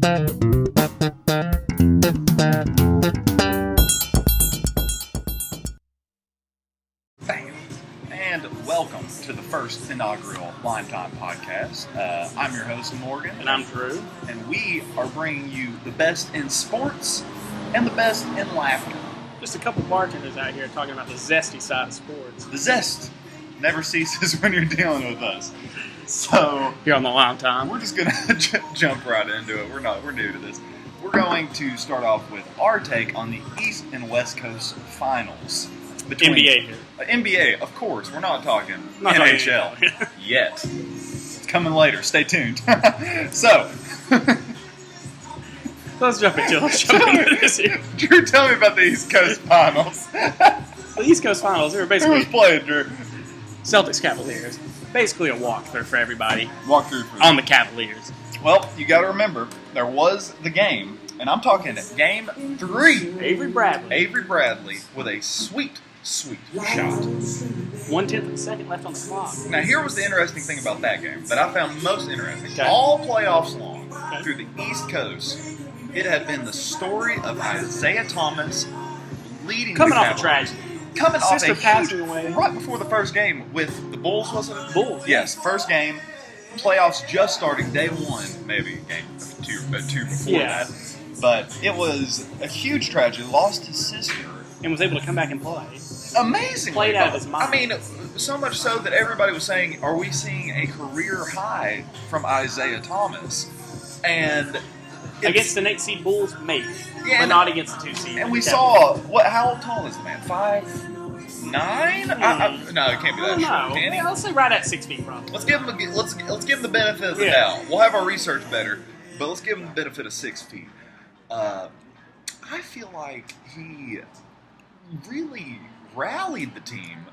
And welcome to the first inaugural Lime Time podcast. I'm your host, Morgan. And I'm Drew. And we are bringing you the best in sports and the best in laughter. Just a couple bartenders out here talking about the zesty side of sports. The zest never ceases when you're dealing with us. So here on the Lime Time, we're just going to jump right into it. We're new to this. We're going to start off with our take on the East and West Coast finals. NBA here. NBA, of course. We're not talking NHL yet. It's coming later. Stay tuned. So, let's jump into this here. Drew, tell me about the East Coast finals. The East Coast finals, they were basically... Who was playing, Drew? Celtics Cavaliers. Basically a walkthrough for everybody. Walkthrough on the Cavaliers. Well, you got to remember, there was the game, and I'm talking game 3. Avery Bradley with a sweet shot. 1/10 of a second left on the clock. Now, here was the interesting thing about that game that I found most interesting. Okay. All playoffs long, through the East Coast, it had been the story of Isaiah Thomas leading coming the off a tragedy. Coming off a passing away. Right before the first game with the Bulls, wasn't it? Bulls. Yes, first game. Playoffs just starting, day 1, maybe game 2 before that. But it was a huge tragedy. Lost his sister. And was able to come back and play. Amazing. Played out of his mind. I mean, so much so that everybody was saying, are we seeing a career high from Isaiah Thomas? And against the next seed Bulls, maybe. Yeah, but not against the 2 seed. And we saw, how tall is the man? 5'9"? No, it can't be that short. Can he? Let's say right at 6 feet, probably. Let's give him the benefit of the doubt. We'll have our research better, but let's give him the benefit of 6 feet. I feel like he really rallied the team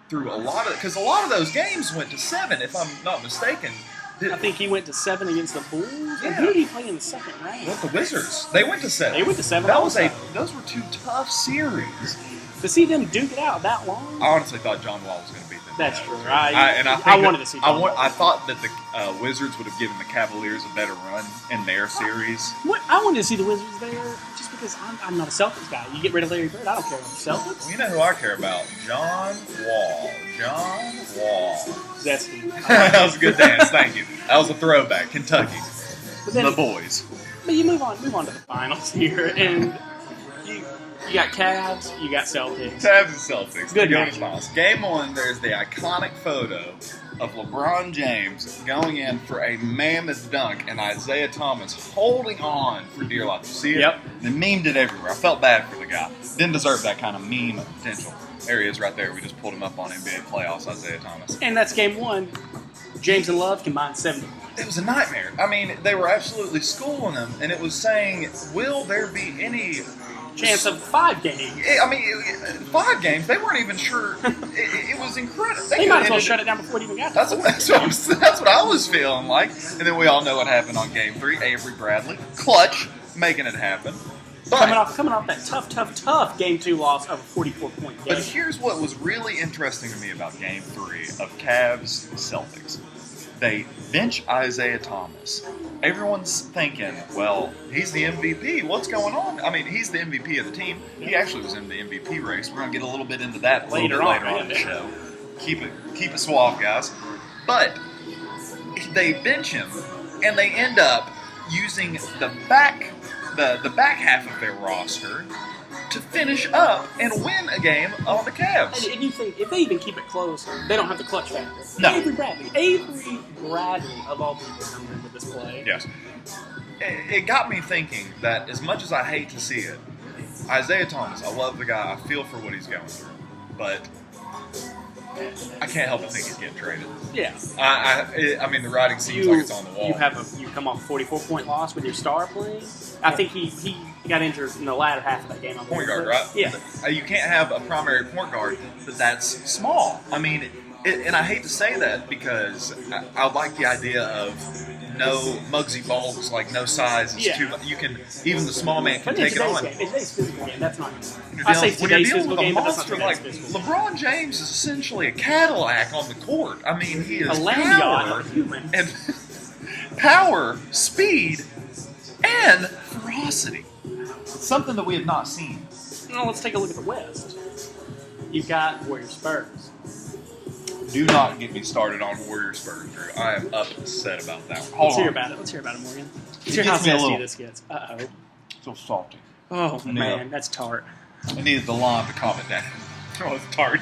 through a lot of those games went to 7, if I'm not mistaken. I think he went to 7 against the Bulls. Yeah. And who did he play in the second round? Well, the Wizards. They went to 7. They went to 7. Those were 2 tough series. To see them duke it out that long? I honestly thought John Wall was going to beat them. That's true. I wanted to see John Wall. I thought that the Wizards would have given the Cavaliers a better run in their series. I wanted to see the Wizards there just because I'm not a Celtics guy. You get rid of Larry Bird, I don't care about the Celtics. Well, you know who I care about? John Wall. Zesty. That was a good dance. Thank you. That was a throwback. Kentucky. The boys. But you move on to the finals here, and you got Cavs, you got Celtics. Cavs and Celtics. Good match. Game 1, there's the iconic photo of LeBron James going in for a mammoth dunk and Isaiah Thomas holding on for dear life. You see it? Yep. They memed it everywhere. I felt bad for the guy. Didn't deserve that kind of meme potential. There he is right there. We just pulled him up on NBA playoffs, Isaiah Thomas. And that's game 1. James and Love combined 70 points. It was a nightmare. I mean, they were absolutely schooling him, and it was saying, will there be any chance of 5 games? I mean, 5 games. They weren't even sure. It was incredible. They might as well shut it down before it even got that's what I was feeling like. And then we all know what happened on Game 3. Avery Bradley, clutch, making it happen. But, coming off that tough Game 2 loss of a 44-point game. But here's what was really interesting to me about Game 3 of Cavs Celtics. They bench Isaiah Thomas. Everyone's thinking, well, he's the MVP. What's going on? I mean, he's the MVP of the team. He actually was in the MVP race. We're going to get a little bit into that later on in the show. Keep it suave, guys. But they bench him, and they end up using the back half of their roster to finish up and win a game on the Cavs. And you think, if they even keep it close, they don't have the clutch factor. No. Avery Bradley, of all people, coming into this play. Yes. It got me thinking that as much as I hate to see it, Isaiah Thomas, I love the guy. I feel for what he's going through. But I can't help but think he's getting traded. Yeah. I mean, the writing seems like it's on the wall. You come off a 44-point loss with your star playing. I think he got injured in the latter half of that game. Point guard, right? Yeah. You can't have a primary point guard that's small. I mean, and I hate to say that because I like the idea of no Muggsy Bogues, like no size. It's too. You can even the small man can take it on. It's today's physical game. That's not. I say today's physical game, but that's not like LeBron James is essentially a Cadillac on the court. I mean, he is a power and power, speed, and ferocity. It's something that we have not seen. Now let's take a look at the West. You've got Warriors Spurs. Do not get me started on Warriors Spurs, Drew. I am upset about that one. Let's hear about it. Let's hear about it, Morgan. Let's hear how zesty this gets. Uh-oh. So salty. Oh, man, that's tart. I needed the lime to calm it down. Oh, it's tart.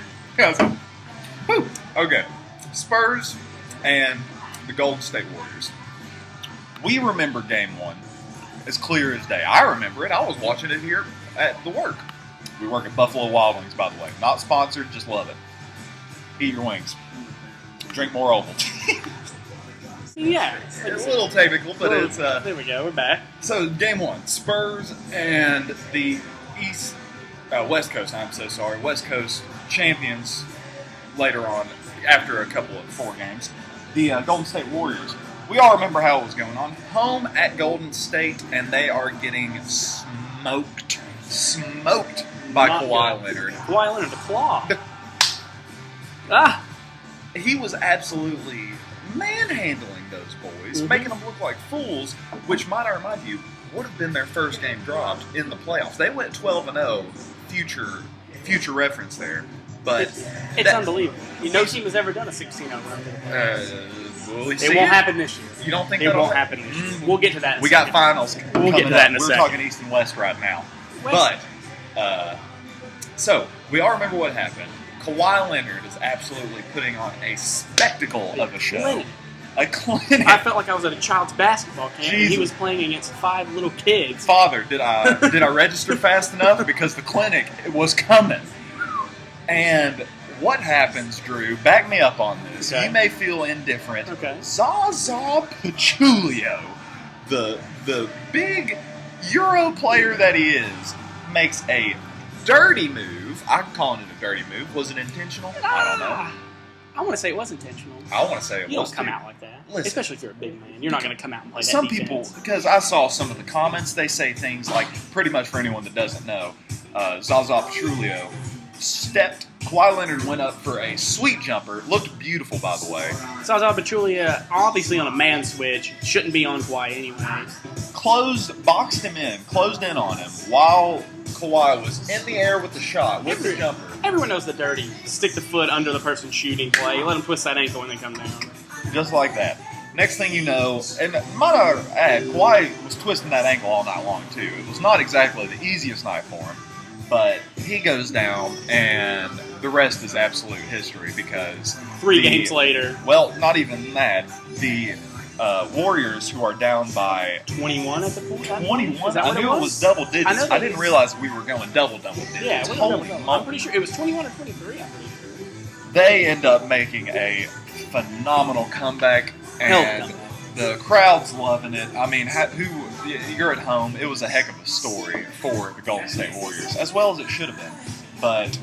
Whew. Okay. Spurs and the Golden State Warriors. We remember Game 1 as clear as day. I remember it. I was watching it here at the work. We work at Buffalo Wild Wings, by the way. Not sponsored, just love it. Eat your wings. Drink more Ovaltine. Yeah. It's a little technical, but it's... there we go. We're back. So, Game 1. Spurs and the West Coast, I'm so sorry. West Coast champions later on, after a couple of 4 games. The Golden State Warriors. We all remember how it was going on. Home at Golden State, and they are getting smoked. Smoked by Kawhi Leonard. Kawhi Leonard, the claw. He was absolutely manhandling those boys, making them look like fools, which, might I remind you, would have been their first game dropped in the playoffs. They went 12-0, future reference there. But it's unbelievable. No team has ever done a 16-0 run. It won't happen this year. You don't think it won't happen this year? We'll get to that in a We second. got finals. We'll get to that in a second. We're talking East and West right now. But, so, we all remember what happened. Kawhi Leonard is absolutely putting on a spectacle of a show. A clinic. I felt like I was at a child's basketball camp, and he was playing against 5 little kids. Father, did I register fast enough? Because the clinic was coming. And what happens, Drew? Back me up on this. Okay. You may feel indifferent. Okay. Zaza Pachulia, the big Euro player that he is, makes a dirty move. I'm calling it a dirty move. Was it intentional? I don't know. I want to say it was intentional. I want to say it You was. don't come out like that. Listen. Especially if you're a big man. You're not going to come out and play that Some defense. people, because I saw some of the comments, they say things like, pretty much for anyone that doesn't know, Zaza Pachulia stepped. Kawhi Leonard went up for a sweet jumper. Looked beautiful, by the way. Zaza Pachulia, obviously on a man switch, shouldn't be on Kawhi anyway. Boxed him in, closed in on him while Kawhi was in the air with the shot, with the jumper. Everyone knows the dirty. Stick the foot under the person shooting play. Let him twist that ankle when they come down. Just like that. Next thing you know, and might I add, Kawhi was twisting that ankle all night long, too. It was not exactly the easiest night for him. But he goes down, and the rest is absolute history because... 3 games later. Well, not even that. The Warriors, who are down by... 21 at the point? 21? I knew it was double digits. I didn't realize we were going double digits. Yeah, Holy I'm pretty sure it was 21 or 23, I'm pretty sure. They end up making a phenomenal comeback, and the crowd's loving it. I mean, you're at home. It was a heck of a story for the Golden State Warriors, as well as it should have been. But,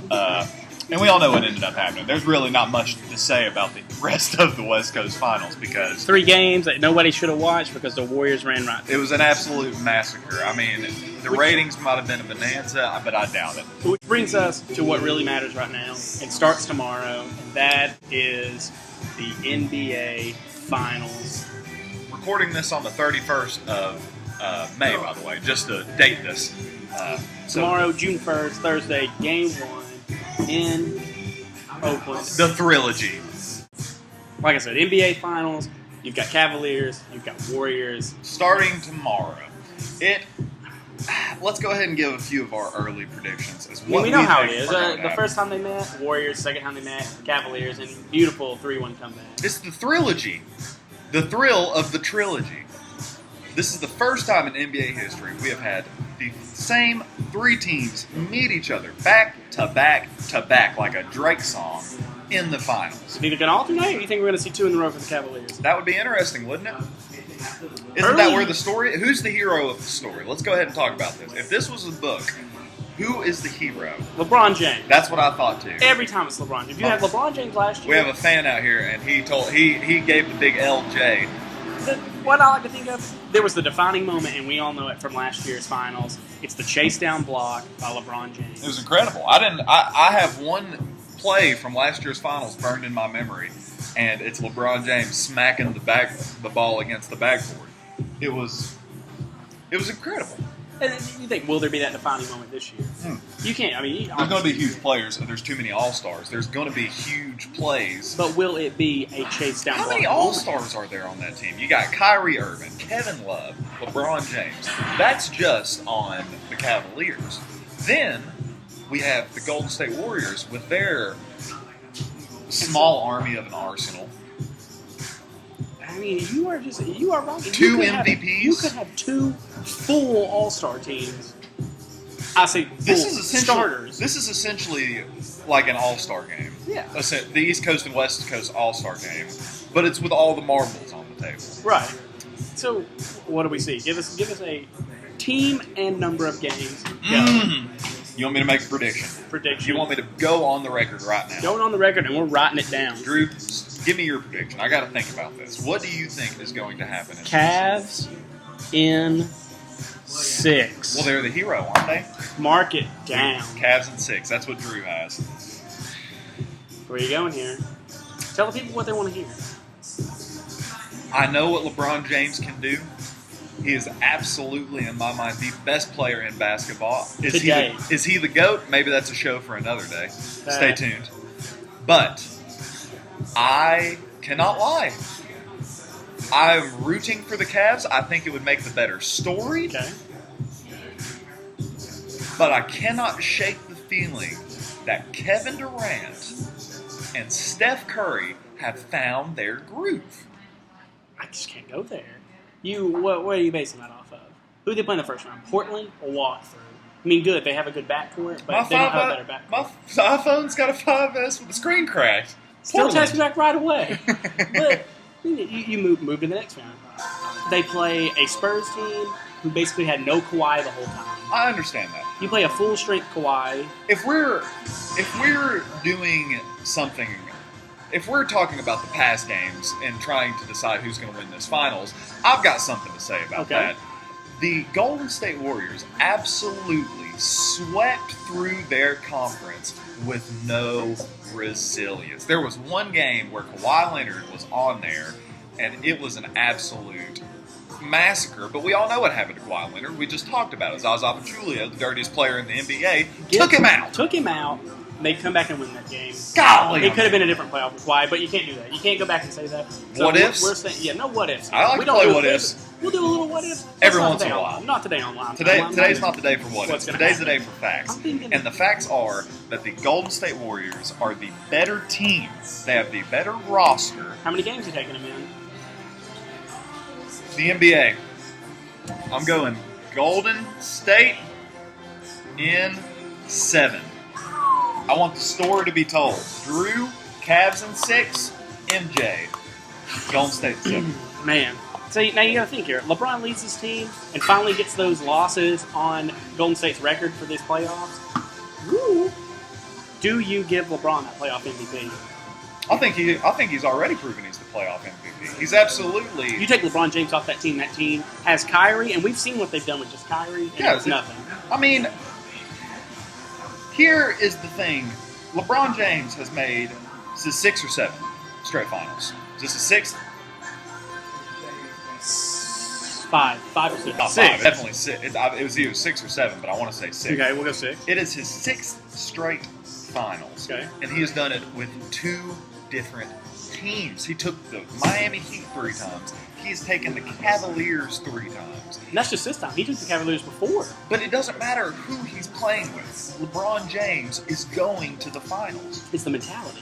and we all know what ended up happening. There's really not much to say about the rest of the West Coast Finals because 3 games that nobody should have watched because the Warriors ran right through. It was an absolute massacre. I mean, the ratings might have been a bonanza, but I doubt it. Which brings us to what really matters right now. It starts tomorrow, and that is the NBA Finals. Recording this on the 31st of May, by the way, just to date this. Tomorrow, June 1st, Thursday, Game 1 in Oakland. The Trilogy. Like I said, NBA Finals, you've got Cavaliers, you've got Warriors. Starting tomorrow. Let's go ahead and give a few of our early predictions. We know how it is. The first time they met, Warriors. Second time they met, Cavaliers. And beautiful 3-1 comeback. It's the Trilogy. The thrill of the trilogy. This is the first time in NBA history we have had the same 3 teams meet each other back to back to back like a Drake song in the finals. Neither can alternate, or do you think we're going to see 2 in a row for the Cavaliers? That would be interesting, wouldn't it? Isn't that where the story... Who's the hero of the story? Let's go ahead and talk about this. If this was a book, who is the hero? LeBron James. That's what I thought, too. Every time it's LeBron James. You had LeBron James last year. We have a fan out here, and he gave the big LJ. What I like to think of, there was the defining moment, and we all know it from last year's finals. It's the chase down block by LeBron James. It was incredible. I have one play from last year's finals burned in my memory, and it's LeBron James smacking the ball against the backboard. It was It was incredible. And you think, will there be that defining moment this year? You can't. I mean, there's going to be huge players, and there's too many all-stars. There's going to be huge plays. But will it be a chase down? How many all-stars are there on that team? You got Kyrie Irving, Kevin Love, LeBron James. That's just on the Cavaliers. Then we have the Golden State Warriors with their small army of an arsenal. I mean, you are wrong. Two MVPs. You could have 2 full All-Star teams. I say full starters. This is essentially like an All-Star game. Yeah. The East Coast and West Coast All-Star game, but it's with all the marbles on the table. Right. So, what do we see? Give us a team and number of games. You want me to make a prediction? You want me to go on the record right now? Going on the record, and we're writing it down. Drew, give me your prediction. I got to think about this. What do you think is going to happen? Cavs in 6. Well, they're the hero, aren't they? Mark it down. Cavs in 6. That's what Drew has. Where are you going here? Tell the people what they want to hear. I know what LeBron James can do. He is absolutely, in my mind, the best player in basketball. Is he the GOAT? Maybe that's a show for another day. Stay tuned. But I cannot lie. I'm rooting for the Cavs. I think it would make the better story. Okay. But I cannot shake the feeling that Kevin Durant and Steph Curry have found their groove. I just can't go there. What are you basing that off of? Who they play in the first round? Portland or walkthrough? I mean, good. They have a good backcourt, but they don't have a better backcourt. My iPhone's got a 5S with a screen crack. Still text me back right away. But you move to the next round. They play a Spurs team who basically had no Kawhi the whole time. I understand that. You play a full-strength Kawhi. If we're doing something, if we're talking about the past games and trying to decide who's going to win this finals, I've got something to say about that. The Golden State Warriors absolutely swept through their conference with no resilience. There was one game where Kawhi Leonard was on there, and it was an absolute massacre. But we all know what happened to Kawhi Leonard. We just talked about it. Zaza Pachulia, the dirtiest player in the NBA, took him out. They come back and win that game. Golly, it could have been a different playoff with Kawhi, but you can't do that. You can't go back and say that. So what ifs? We're saying, no what ifs. I like to play what ifs. We'll do a little what ifs. Every once in a while. Not today online. Today's not the day for what ifs. Today's the day for facts. And the facts are that the Golden State Warriors are the better team. They have the better roster. How many games are you taking them in? The NBA. I'm going Golden State in 7. I want the story to be told. Drew, Cavs in 6, MJ, Golden State in 7. Man. So now you got to think here. LeBron leads his team and finally gets those losses on Golden State's record for these playoffs. Woo. Do you give LeBron that playoff MVP? I think he's already proven he's the playoff MVP. He's absolutely. You take LeBron James off that team has Kyrie, and we've seen what they've done with just Kyrie, and it's nothing. I mean, here is the thing. LeBron James has made, is this 6 or 7 straight finals? Is this a 6th? 5 or 6. Not 5, definitely 6. It was either 6 or 7, but I want to say 6. Okay, we'll go 6. It is his 6th straight finals. Okay. And he has done it with 2 different teams. He took the Miami Heat 3 times. He's taken the Cavaliers 3 times. And that's just this time. He took the Cavaliers before. But it doesn't matter who he's playing with. LeBron James is going to the finals. It's the mentality.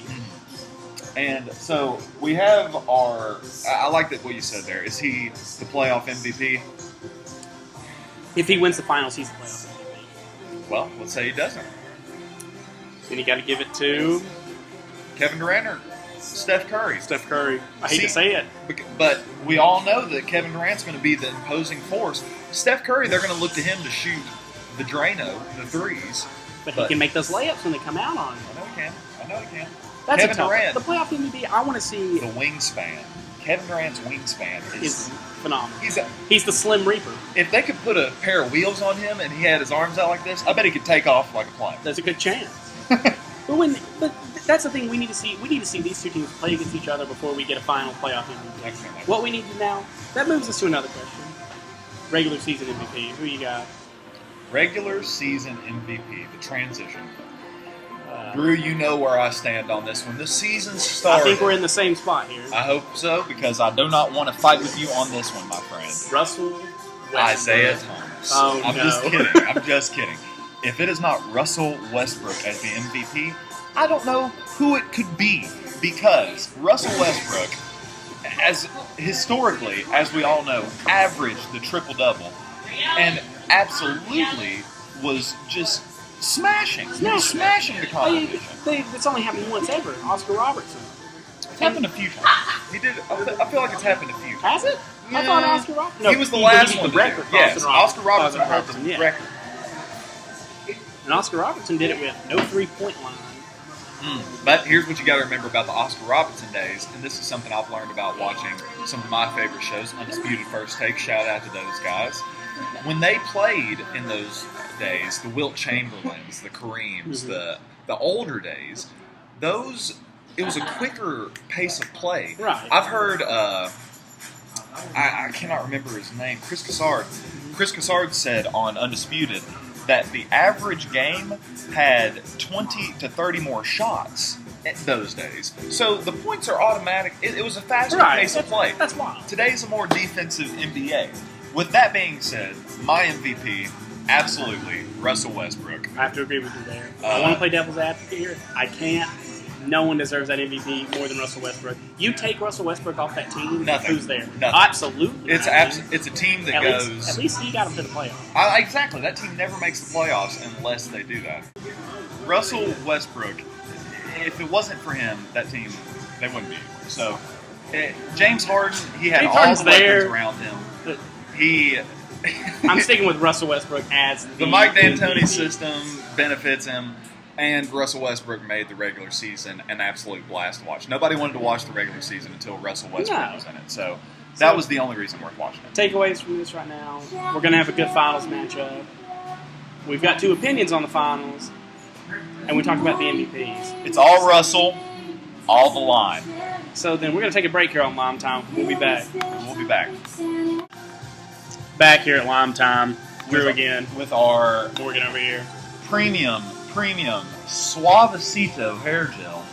And so we have our. I like that what you said there. Is he the playoff MVP? If he wins the finals, he's the playoff MVP. Well, let's say he doesn't. Then you got to give it to Kevin Durant or Steph Curry. Steph Curry. I hate to say it. But we all know that Kevin Durant's going to be the imposing force. Steph Curry, they're going to look to him to shoot the Drano, the threes. But he can make those layups when they come out on him. I know he can. That's Kevin Durant. The playoff MVP, I want to see. The wingspan. Kevin Durant's wingspan is phenomenal. He's the Slim Reaper. If they could put a pair of wheels on him and he had his arms out like this, I bet he could take off like a plane. There's a good chance. But that's the thing we need to see. We need to see these two teams play against each other before we get a final playoff MVP. What we need to now, that moves us to another question. regular season MVP. Who you got? Regular season MVP, the transition. Drew, you know where I stand on this one. The season started. I think we're in the same spot here. I hope so, because I do not want to fight with you on this one, my friend. Russell Westbrook. Isaiah Thomas. Oh, I'm no. just kidding. I'm just kidding. If it is not Russell Westbrook as the MVP, I don't know who it could be, because Russell Westbrook, as historically, as we all know, averaged the triple-double, and absolutely was just smashing the competition. It's only happened once ever. Oscar Robertson. It's happened a few times. He did. I feel like it's happened a few times. Has it? I thought Oscar Robertson. No, he was the last beat one the record. Yes, Oscar Robertson held the yeah. record. And Oscar Robertson did it with no 3-point line. But here's what you got to remember about the Oscar Robertson days, and this is something I've learned about watching some of my favorite shows, Undisputed First Take. Shout out to those guys. When they played in those days, the Wilt Chamberlains, the Kareems, the older days, it was a quicker pace of play. Right. I've heard, I cannot remember his name, Chris Cassard. Chris Cassard said on Undisputed that the average game had 20 to 30 more shots in those days. So the points are automatic. It was a faster pace of play. That's wild. Today's a more defensive NBA. With that being said, my MVP, absolutely, Russell Westbrook. I have to agree with you there. I want to play devil's advocate here. I can't. No one deserves that MVP more than Russell Westbrook. You take Russell Westbrook off that team, who's there? Nothing. Absolutely. It's a team that goes... At least he got them to the playoffs. Exactly. That team never makes the playoffs unless they do that. Russell Westbrook, if it wasn't for him, that team, they wouldn't be anywhere. So, James Harden, he had all the weapons around him. I'm sticking with Russell Westbrook as the Mike D'Antoni system benefits him, and Russell Westbrook made the regular season an absolute blast to watch. Nobody wanted to watch the regular season until Russell Westbrook was in it, so that was the only reason worth watching it. Takeaways from this right now: we're going to have a good finals matchup. We've got two opinions on the finals, and we talked about the MVPs. It's all Russell, all the line. So then we're going to take a break here on Lime Time. We'll be back. We'll be back. Back here at Lime Time. Drew again. With our Morgan over here. Premium Suavecito hair gel.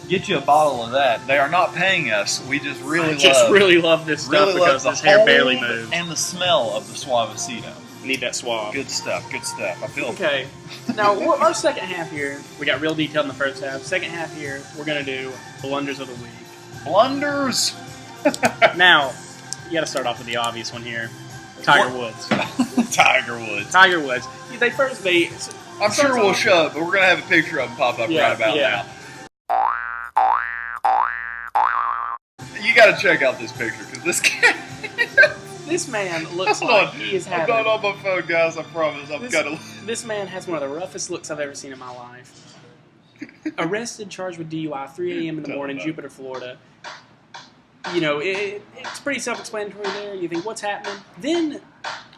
Get you a bottle of that. They are not paying us. We just really love this stuff because this hair barely moves. And the smell of the Suavecito. Need that suave. Good stuff. I feel okay. Now, our second half here, we got real detail in the first half. Second half here, we're going to do blunders of the week. Blunders! Now, you got to start off with the obvious one here. Tiger Woods. Tiger Woods. I'm sure we'll show it, but we're going to have a picture of him pop up right about now. You got to check out this picture, because this kid... This man looks like he is having... I'm not on my phone, guys, I promise. This man has one of the roughest looks I've ever seen in my life. Arrested, charged with DUI, 3 a.m. in the morning, Jupiter, Florida. You know, it's pretty self-explanatory there. You think, what's happening? Then...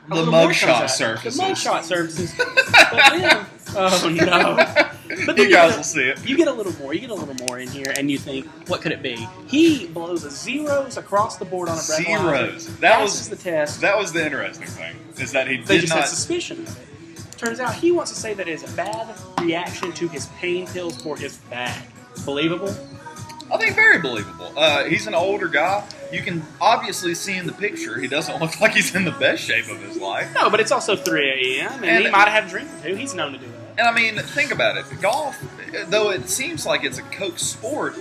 The mugshot surfaces. The mugshot surfaces. But then... Oh, no. But you guys will see it. You get a little more in here, and you think, what could it be? He blows zeros across the board on a breathalyzer. Zeros. That was the test. That was the interesting thing, is that he they just had suspicion of it. Turns out he wants to say that it is a bad reaction to his pain pills for his back. Believable? I think very believable. He's an older guy. You can obviously see in the picture he doesn't look like he's in the best shape of his life. No, but it's also 3 a.m. and he might have had a drink or two. He's known to do that. And I mean, think about it. Golf, though it seems like it's a coach sport,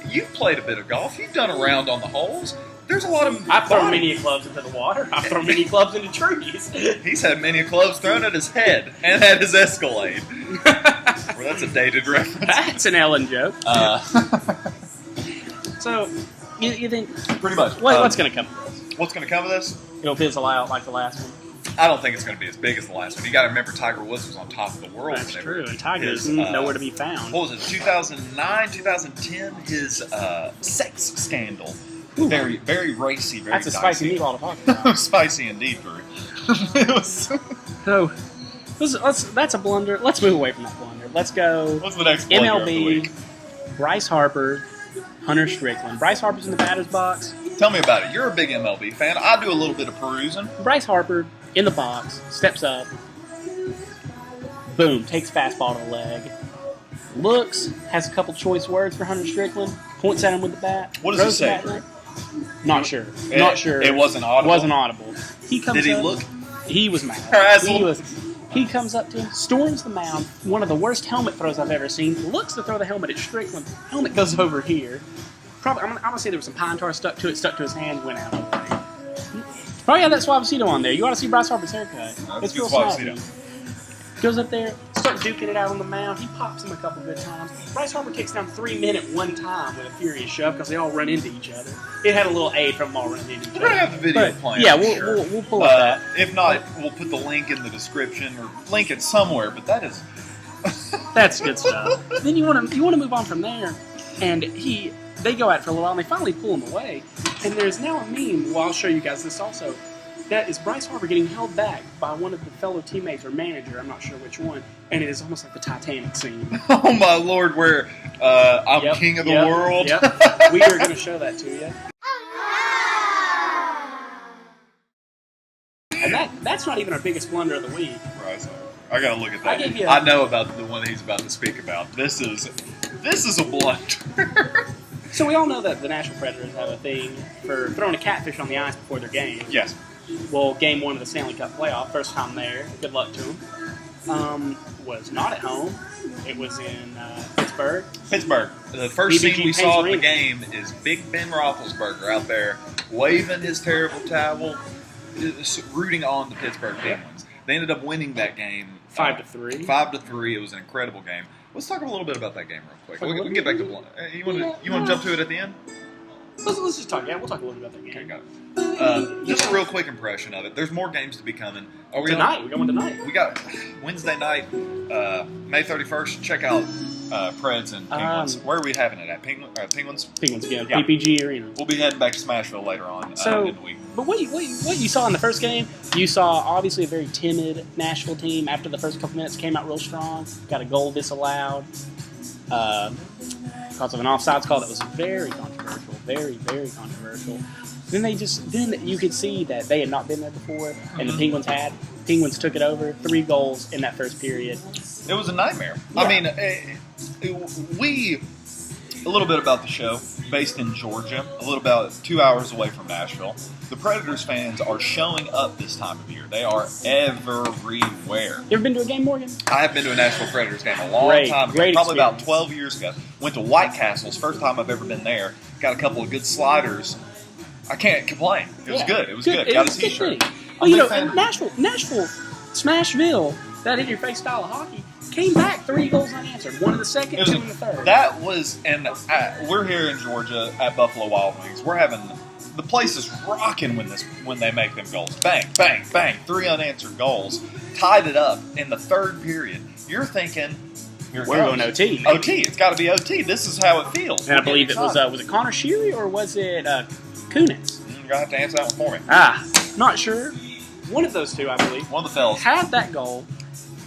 you've played a bit of golf. You've done a round on the holes. There's a lot of... I've thrown many clubs into the water. I've thrown many clubs into trees. He's had many clubs thrown at his head and at his Escalade. Well, that's a dated reference. That's an Ellen joke. So, you think... Pretty much. What's going to come of this? What's going to come of this? It'll fizzle out like the last one. I don't think it's going to be as big as the last one. You got to remember Tiger Woods was on top of the world. That's true, and Tiger's nowhere to be found. What was it, 2009, 2010? His sex scandal. Ooh. Very, very racy, very That's a spicy meatball to talk about. Spicy indeed, Drew. It was... So, that's a blunder. Let's move away from that blunder. Let's go... What's the next blunder of the week? Bryce Harper, Hunter Strickland. Bryce Harper's in the batter's box. Tell me about it. You're a big MLB fan. I do a little bit of perusing. Bryce Harper in the box, steps up, boom, takes fastball to the leg, looks, has a couple choice words for Hunter Strickland, points at him with the bat. What does he say? Not sure. It wasn't audible. He comes Did he up, look? He was mad. He comes up to him, storms the mound, one of the worst helmet throws I've ever seen, looks to throw the helmet at Strickland. Helmet goes over here. Probably, I'm going to say there was some pine tar stuck to his hand, went out. Probably had that Suavecito on there. You ought to see Bryce Harper's haircut. It's real snappy. Goes up there, starts duking it out on the mound. He pops him a couple good times. Bryce Harper takes down 3 men at one time with a furious shove because they all run into each other. It had a little aid from them all running into each other. We're going to have the video playing. Yeah, we'll pull up that. If not, we'll put the link in the description or link it somewhere. But that is that's good stuff. Then you want to move on from there, and they go out for a little while and they finally pull him away. And there's now a meme. Well, I'll show you guys this also. That is Bryce Harper getting held back by one of the fellow teammates or manager, I'm not sure which one, and it is almost like the Titanic scene. Oh my Lord, where I'm king of the world. Yep. We are going to show that to you. And that's not even our biggest blunder of the week. Right, I got to look at that. I know about the one he's about to speak about. This is a blunder. So we all know that the Nashville Predators have a thing for throwing a catfish on the ice before their game. Yes. Well, game 1 of the Stanley Cup playoff, first time there. Good luck to them. Was not at home. It was in Pittsburgh. The first scene we saw of the game is Big Ben Roethlisberger out there waving his terrible towel, rooting on the Pittsburgh Penguins. They ended up winning that game 5-3. 5-3. It was an incredible game. Let's talk a little bit about that game real quick. We can get back to blunder. You want to jump to it at the end? Let's just talk. Yeah, we'll talk a little bit about that game. Okay, got it. Just a real quick impression of it. There's more games to be coming. We're going tonight. We got Wednesday night, May 31st. Check out Preds and Penguins. Where are we having it at? Penguins? Penguins, yeah. PPG Arena. We'll be heading back to Smashville later on in the week. But what you saw in the first game, you saw obviously a very timid Nashville team. After the first couple minutes, came out real strong. Got a goal disallowed. Because of an offsides call that was very controversial. Very, very controversial. Then you could see that they had not been there before, and the Penguins had. Penguins took it over, 3 goals in that first period. It was a nightmare. Yeah. I mean, a little bit about the show, based in Georgia, a little about 2 hours away from Nashville. The Predators fans are showing up this time of year. They are everywhere. You ever been to a game, Morgan? I have been to a Nashville Predators game a long time ago, probably about 12 years ago. Went to White Castle's, first time I've eever been there. Got a couple of good sliders. I can't complain. It was good. It was good. Got a T-shirt. Well, Nashville, Smashville, that in-your-face style of hockey, came back 3 goals unanswered. 1 in the second, 2 in the third. That was, and we're here in Georgia at Buffalo Wild Wings. We're having, the place is rocking when they make them goals. Bang, bang, bang. 3 unanswered goals. Tied it up in the third period. You're thinking, we're going OT. OT. It's got to be OT. This is how it feels. And I believe it was it Connor Sheary or was it Kunitz? You're going to have to answer that one for me. Not sure. One of those two, I believe. One of the fellas. Had that goal.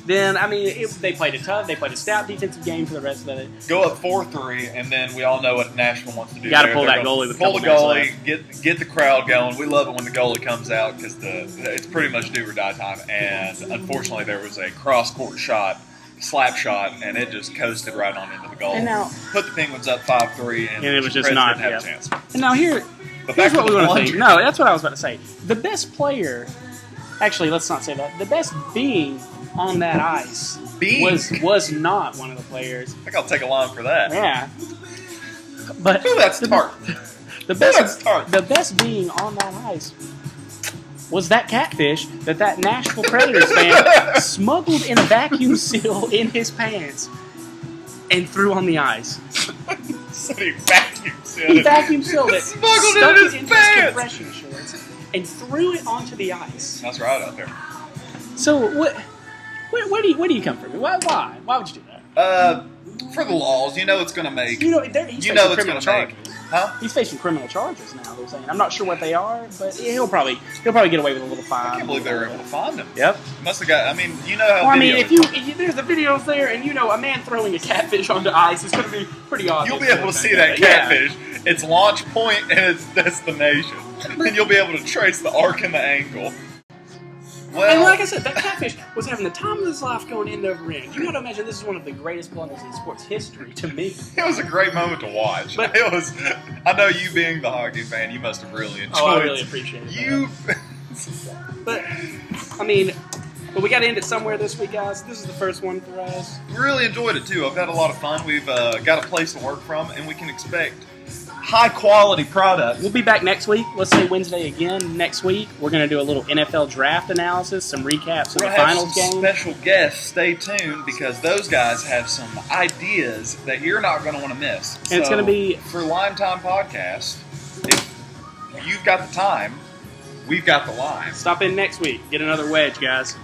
Then, I mean, they played it tough. They played a stout defensive game for the rest of it. Go up 4-3, and then we all know what Nashville wants to do. You got to pull that goalie with a couple minutes left. Get the crowd going. We love it when the goalie comes out because it's pretty much do or die time. And unfortunately, there was a cross-court shot, slap shot, and it just coasted right on into the goal. And now, put the Penguins up 5-3, and it was just not have a chance. And now here's what we want to think. No, that's what I was about to say. The best player, actually, let's not say that. The best being on that ice was not one of the players. I think I'll take a line for that. Yeah. But that's tart. The best being on that ice was that catfish that Nashville Predators fan smuggled in a vacuum seal in his pants and threw on the ice. So he vacuum sealed it. He vacuum sealed it, smuggled stuck it in his into pants, his compression shorts, and threw it onto the ice. That's right out there. So where do you come from? Why would you do that? For the laws, it's going to make. He's facing criminal charges. Huh? He's facing criminal charges now. They're saying. I'm not sure what they are, but he'll probably get away with a little fine. I can't believe they were able to find him. Yep. Must have got. I mean, how. Well, I mean, if there's the videos there, and a man throwing a catfish onto ice, it's going to be pretty obvious. You'll be able to see that catfish its launch point and its destination. And you'll be able to trace the arc and the angle. Well, and like I said, that catfish was having the time of his life going end over end. You got to imagine this is one of the greatest blunders in sports history to me. it was a great moment to watch. But- It was. I know you being the hockey fan, you must have really enjoyed it. Oh, I really appreciate it. You. But, I mean, but we got to end it somewhere this week, guys. This is the first one for us. really enjoyed it too. I've had a lot of fun. We've got a place to work from, and we can expect high quality product. We'll be back next week. Let's say Wednesday again next week. We're going to do a little NFL draft analysis, some recaps of We're the gonna have finals some game. special guests. Stay tuned because those guys have some ideas that you're not going to want to miss. And it's gonna be- for Lime Time Podcast. If you've got the time, we've got the lime. Stop in next week. Get another wedge, guys.